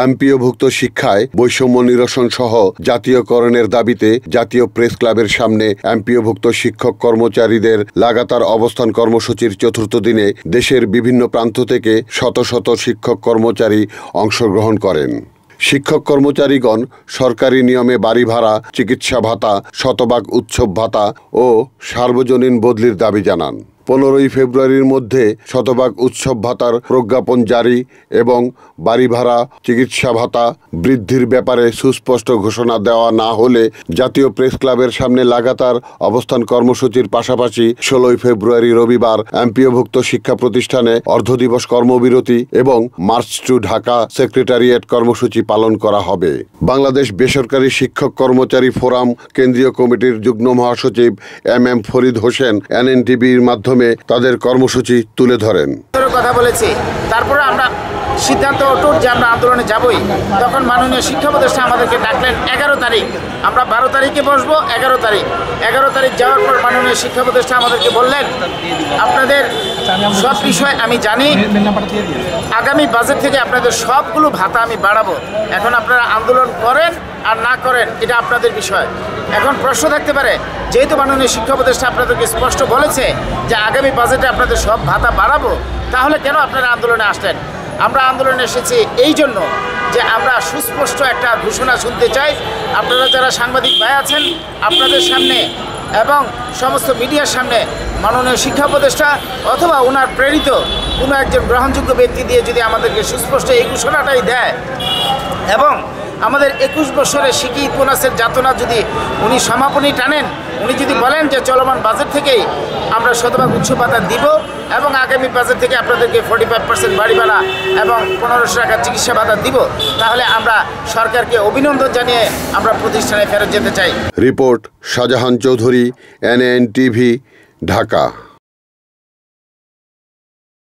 এমপিওভুক্ত শিক্ষায় বৈষম্য নিরসন সহ জাতীয়করণের দাবিতে জাতীয় প্রেস ক্লাবের সামনে এমপিওভুক্ত শিক্ষক কর্মচারীদের লাগাতার অবস্থান কর্মসূচির চতুর্থ দিনে দেশের বিভিন্ন প্রান্ত থেকে শত শত শিক্ষক কর্মচারী অংশগ্রহণ করেন। শিক্ষক কর্মচারীগণ সরকারি নিয়মে বাড়ি ভাড়া, চিকিৎসা ভাতা, শতভাগ উৎসব ভাতা ও সার্বজনীন বদলির দাবি জানান। 15 ফেব্রুয়ারির মধ্যে শতভাগ উৎসব ভাতার প্রজ্ঞাপন জারি এবং বাড়ি ভাড়া, চিকিৎসা ভাতা বৃদ্ধির ব্যাপারে সুস্পষ্ট ঘোষণা দেওয়া না হলে জাতীয় প্রেস ক্লাবের সামনে লাগাতার অবস্থান কর্মসূচির পাশাপাশি 16 ফেব্রুয়ারি রবিবার এমপিওভুক্ত শিক্ষা প্রতিষ্ঠানে অর্ধদিবস কর্মবিরতি এবং মার্চ টু ঢাকা সেক্রেটারিয়েট কর্মসূচি পালন করা হবে। বাংলাদেশ বেসরকারি শিক্ষক কর্মচারী ফোরাম কেন্দ্রীয় কমিটির যুগ্ম মহাসচিব MM ফরিদ হোসেন NNTV-র মাধ্যমে তাদের কর্মসূচি তুলে ধরেন। কথা বলেছি, তারপরে আমরা সিদ্ধান্ত অটুট যে আমরা আন্দোলনে যাবই। তখন মাননীয় শিক্ষা উপদেষ্টা আমাদেরকে ডাকলেন 11 তারিখ, আমরা 12 তারিখে বসবো। 11 তারিখ যাওয়ার পর মাননীয় শিক্ষা উপদেষ্টা আমাদেরকে বললেন, আপনাদের সব বিষয় আমি জানি, আগামী বাজেট থেকে আপনাদের সবগুলো ভাতা আমি বাড়াবো। এখন আপনারা আন্দোলন করেন আর না করেন এটা আপনাদের বিষয়। এখন প্রশ্ন থাকতে পারে, যেহেতু মাননীয় শিক্ষা উপদেষ্টা আপনাদেরকে স্পষ্ট বলেছে যে আগামী বাজেটে আপনাদের সব ভাতা বাড়াবো, তাহলে কেন আপনারা আন্দোলনে আসলেন? আমরা আন্দোলনে এসেছি এই জন্য যে আমরা সুস্পষ্ট একটা ঘোষণা শুনতে চাই। আপনারা যারা সাংবাদিক ভাই আছেন, আপনাদের সামনে এবং সমস্ত মিডিয়ার সামনে মাননীয় শিক্ষা উপদেষ্টা অথবা ওনার প্রেরিত কোনো একজন গ্রহণযোগ্য ব্যক্তি দিয়ে যদি আমাদেরকে সুস্পষ্ট এই ঘোষণাটাই দেয় এবং আমাদের 21 বছরের শিকি ইতিহাসের যাতনা যদি উনি সমাপনী টানেন, উনি যদি বলেন যে চলমান বাজেট থেকেই আমরা শতভাগ উৎসব ভাতা দিব এবং আগামী বাজেট থেকে আপনাদেরকে 45% বাড়ি ভাড়া এবং 1500 টাকা চিকিৎসা ভাতা দিব, তাহলে আমরা সরকারকে অভিনন্দন জানিয়ে আমরা প্রতিষ্ঠানে ফেরত যেতে চাই। Report Shahjahan Chowdhury, NNTV, Dhaka.